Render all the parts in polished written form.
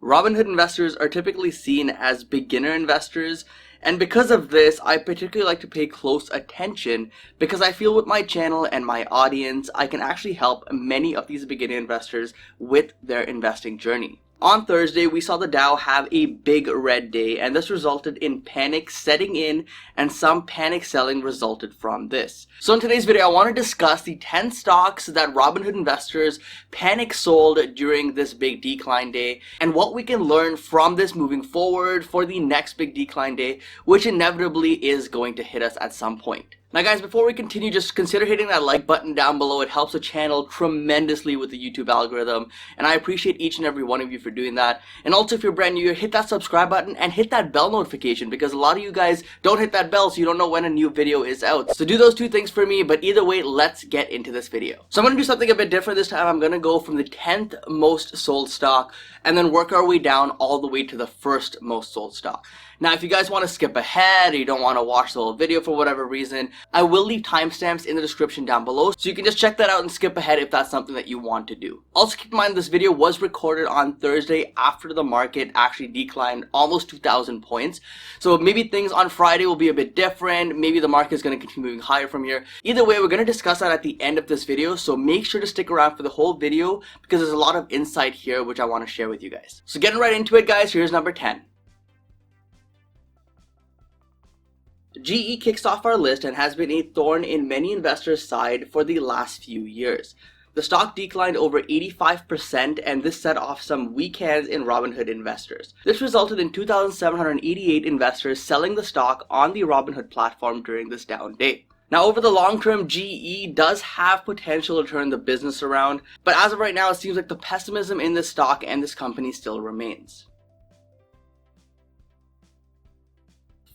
Robinhood investors are typically seen as beginner investors, and because of this, I particularly like to pay close attention because I feel with my channel and my audience, I can actually help many of these beginner investors with their investing journey. On Thursday, we saw the Dow have a big red day, and this resulted in panic setting in, and some panic selling resulted from this. So in today's video, I want to discuss the 10 stocks that Robinhood investors panic sold during this big decline day, and what we can learn from this moving forward for the next big decline day, which inevitably is going to hit us at some point. Now guys, before we continue, just consider hitting that like button down below. It helps the channel tremendously with the YouTube algorithm, and I appreciate each and every one of you for doing that. And also, if you're brand new here, hit that subscribe button and hit that bell notification, because a lot of you guys don't hit that bell, so you don't know when a new video is out. So do those two things for me, but either way, let's get into this video. So I'm going to do something a bit different this time. I'm going to go from the 10th most sold stock and then work our way down all the way to the first most sold stock. Now, if you guys want to skip ahead or you don't want to watch the whole video for whatever reason, I will leave timestamps in the description down below, so you can just check that out and skip ahead if that's something that you want to do. Also, keep in mind this video was recorded on Thursday after the market actually declined almost 2,000 points. So maybe things on Friday will be a bit different. Maybe the market is going to continue moving higher from here. Either way, we're going to discuss that at the end of this video, so make sure to stick around for the whole video because there's a lot of insight here which I want to share with you guys. So getting right into it, guys, here's number 10. GE kicks off our list and has been a thorn in many investors' side for the last few years. The stock declined over 85%, and this set off some weak hands in Robinhood investors. This resulted in 2,788 investors selling the stock on the Robinhood platform during this down day. Now, over the long term, GE does have potential to turn the business around, but as of right now, it seems like the pessimism in this stock and this company still remains.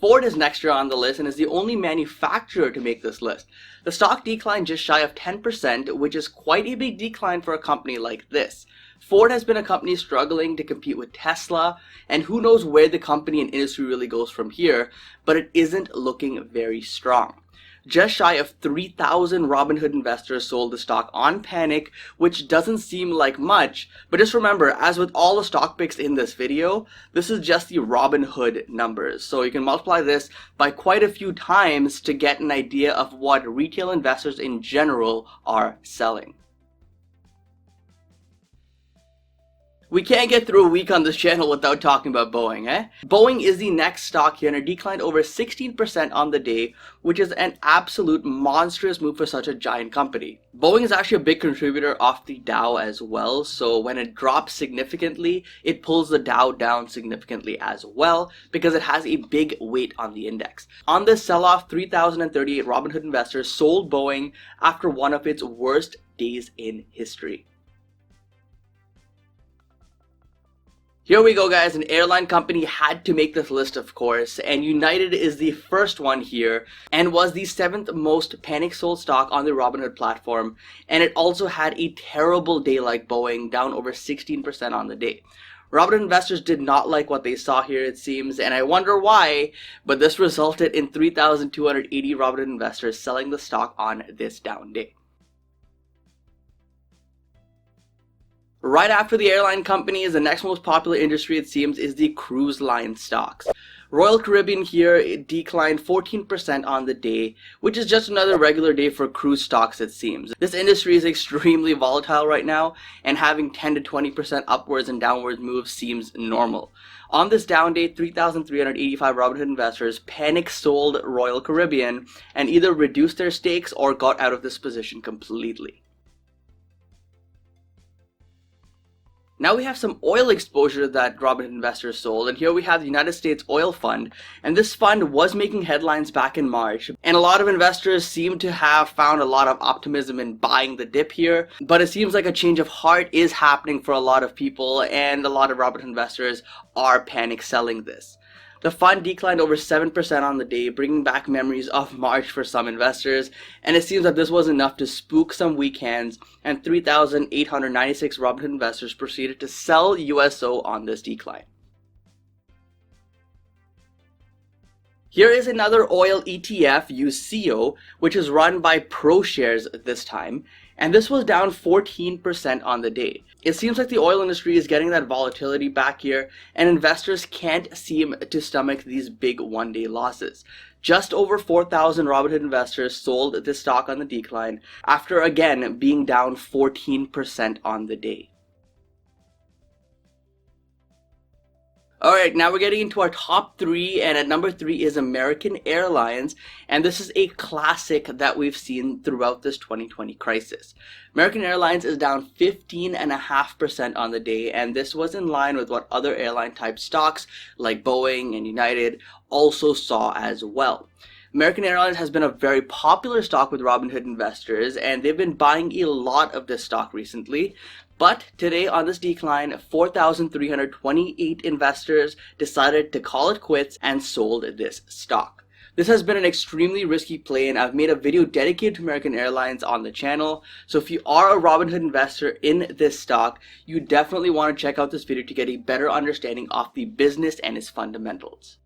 Ford is next year on the list and is the only manufacturer to make this list. The stock declined just shy of 10%, which is quite a big decline for a company like this. Ford has been a company struggling to compete with Tesla, and who knows where the company and industry really goes from here, but it isn't looking very strong. Just shy of 3,000 Robinhood investors sold the stock on panic, which doesn't seem like much, but just remember, as with all the stock picks in this video, this is just the Robinhood numbers. So you can multiply this by quite a few times to get an idea of what retail investors in general are selling. We can't get through a week on this channel without talking about Boeing, eh? Boeing is the next stock here and it declined over 16% on the day, which is an absolute monstrous move for such a giant company. Boeing is actually a big contributor of the Dow as well, so when it drops significantly, it pulls the Dow down significantly as well because it has a big weight on the index. On this sell-off, 3,038 Robinhood investors sold Boeing after one of its worst days in history. Here we go, guys. An airline company had to make this list, of course, and United is the first one here and was the 7th most panic sold stock on the Robinhood platform, and it also had a terrible day like Boeing, down over 16% on the day. Robinhood investors did not like what they saw here, it seems, and I wonder why, but this resulted in 3,280 Robinhood investors selling the stock on this down day. Right after the airline companies, the next most popular industry, it seems, is the cruise line stocks. Royal Caribbean here, it declined 14% on the day, which is just another regular day for cruise stocks, it seems. This industry is extremely volatile right now, and having 10 to 20% upwards and downwards moves seems normal. On this down day, 3,385 Robinhood investors panic sold Royal Caribbean and either reduced their stakes or got out of this position completely. Now we have some oil exposure that Robinhood investors sold, and here we have the United States Oil Fund, and this fund was making headlines back in March, and a lot of investors seem to have found a lot of optimism in buying the dip here, but it seems like a change of heart is happening for a lot of people, and a lot of Robinhood investors are panic selling this. The fund declined over 7% on the day, bringing back memories of March for some investors, and it seems that this was enough to spook some weak hands, and 3,896 Robinhood investors proceeded to sell USO on this decline. Here is another oil ETF, UCO, which is run by ProShares this time, and this was down 14% on the day. It seems like the oil industry is getting that volatility back here, and investors can't seem to stomach these big one-day losses. Just over 4,000 Robinhood investors sold this stock on the decline after again being down 14% on the day. Alright, now we're getting into our top three, and at number 3 is American Airlines, and this is a classic that we've seen throughout this 2020 crisis. American Airlines is down 15.5% on the day, and this was in line with what other airline type stocks like Boeing and United also saw as well. American Airlines has been a very popular stock with Robinhood investors, and they've been buying a lot of this stock recently. But today on this decline, 4,328 investors decided to call it quits and sold this stock. This has been an extremely risky play, and I've made a video dedicated to American Airlines on the channel. So if you are a Robinhood investor in this stock, you definitely want to check out this video to get a better understanding of the business and its fundamentals.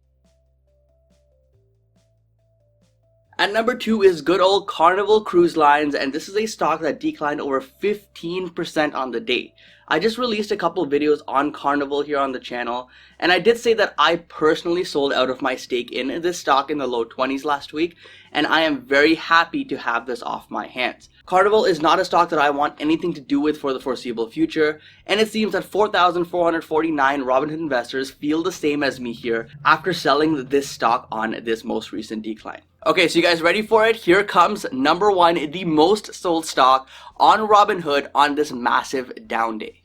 At number 2 is good old Carnival Cruise Lines, and this is a stock that declined over 15% on the day. I just released a couple of videos on Carnival here on the channel, and I did say that I personally sold out of my stake in this stock in the low 20s last week, and I am very happy to have this off my hands. Carnival is not a stock that I want anything to do with for the foreseeable future, and it seems that 4,449 Robinhood investors feel the same as me here after selling this stock on this most recent decline. Okay, so you guys ready for it? Here comes number 1, the most sold stock on Robinhood on this massive down day.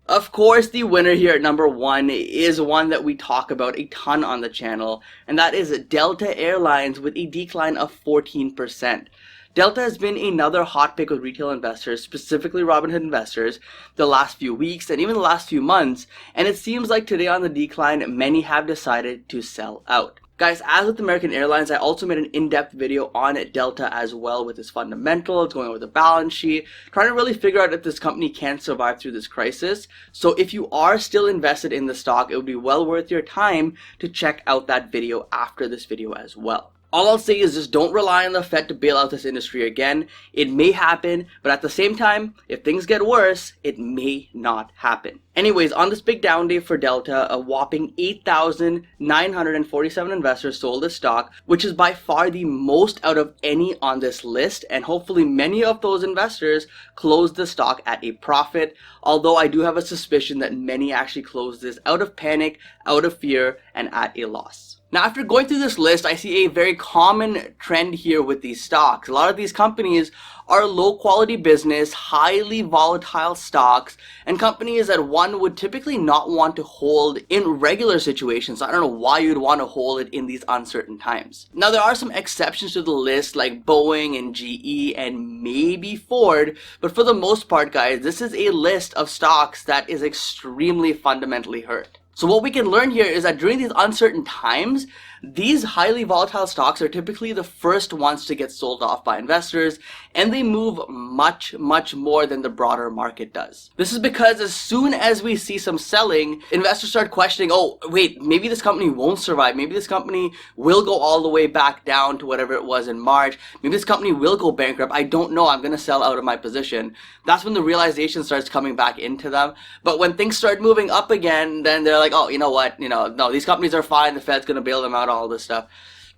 Of course, the winner here at number 1 is one that we talk about a ton on the channel, and that is Delta Airlines with a decline of 14%. Delta has been another hot pick with retail investors, specifically Robinhood investors, the last few weeks and even the last few months, and it seems like today on the decline, many have decided to sell out. Guys, as with American Airlines, I also made an in-depth video on Delta as well with its fundamentals, going over the balance sheet, trying to really figure out if this company can survive through this crisis. So if you are still invested in the stock, it would be well worth your time to check out that video after this video as well. All I'll say is just don't rely on the Fed to bail out this industry again. It may happen, but at the same time, if things get worse, it may not happen. Anyways, on this big down day for Delta, a whopping 8,947 investors sold this stock, which is by far the most out of any on this list, and hopefully many of those investors closed the stock at a profit, although I do have a suspicion that many actually closed this out of panic, out of fear, and at a loss. Now, after going through this list, I see a very common trend here with these stocks. A lot of these companies are low quality business, highly volatile stocks, and companies that one would typically not want to hold in regular situations. I don't know why you'd want to hold it in these uncertain times. Now, there are some exceptions to the list like Boeing and GE and maybe Ford, but for the most part, guys, this is a list of stocks that is extremely fundamentally hurt. So what we can learn here is that during these uncertain times, these highly volatile stocks are typically the first ones to get sold off by investors, and they move much more than the broader market does. This is because as soon as we see some selling, investors start questioning, oh wait, maybe this company won't survive, maybe this company will go all the way back down to whatever it was in March, maybe this company will go bankrupt, I don't know, I'm gonna sell out of my position. That's when the realization starts coming back into them. But when things start moving up again, then they're like, oh, you know what, no, these companies are fine, the Fed's gonna bail them out, all this stuff.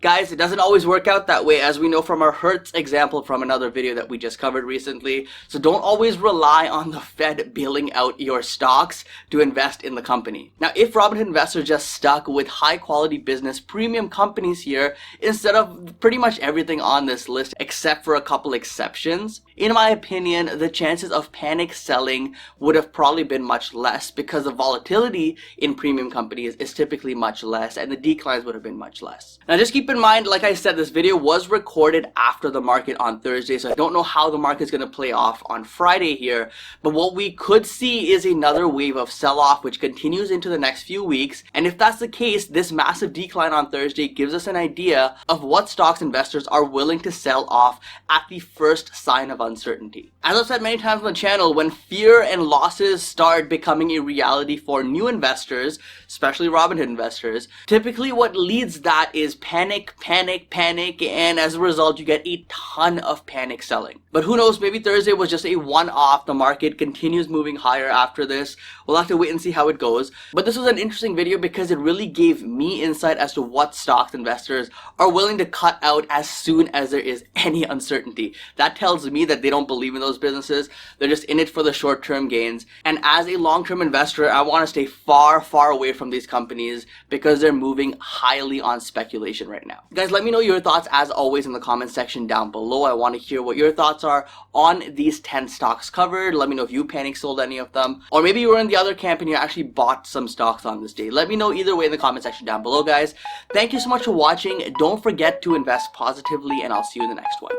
Guys, it doesn't always work out that way, as we know from our Hertz example from another video that we just covered recently. So don't always rely on the Fed bailing out your stocks to invest in the company. Now, if Robinhood investors just stuck with high quality business premium companies here instead of pretty much everything on this list except for a couple exceptions, in my opinion, the chances of panic selling would have probably been much less because the volatility in premium companies is typically much less and the declines would have been much less. Now, just keep in mind, like I said, this video was recorded after the market on Thursday, so I don't know how the market's going to play off on Friday here, but what we could see is another wave of sell-off which continues into the next few weeks, and if that's the case, this massive decline on Thursday gives us an idea of what stocks investors are willing to sell off at the first sign of uncertainty. As I've said many times on the channel, when fear and losses start becoming a reality for new investors, especially Robinhood investors, typically what leads that is panic panic, and as a result, you get a ton of panic selling. But who knows, maybe Thursday was just a one-off. The market continues moving higher after this. We'll have to wait and see how it goes. But this was an interesting video because it really gave me insight as to what stocks investors are willing to cut out as soon as there is any uncertainty. That tells me that they don't believe in those businesses. They're just in it for the short-term gains. And as a long-term investor, I want to stay far, far away from these companies because they're moving highly on speculation right now. Guys, let me know your thoughts as always in the comment section down below. I want to hear what your thoughts are on these 10 stocks covered. Let me know if you panic sold any of them, or maybe you were in the other camp and you actually bought some stocks on this day. Let me know either way in the comment section down below, guys. Thank you so much for watching. Don't forget to invest positively, and I'll see you in the next one.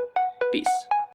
Peace.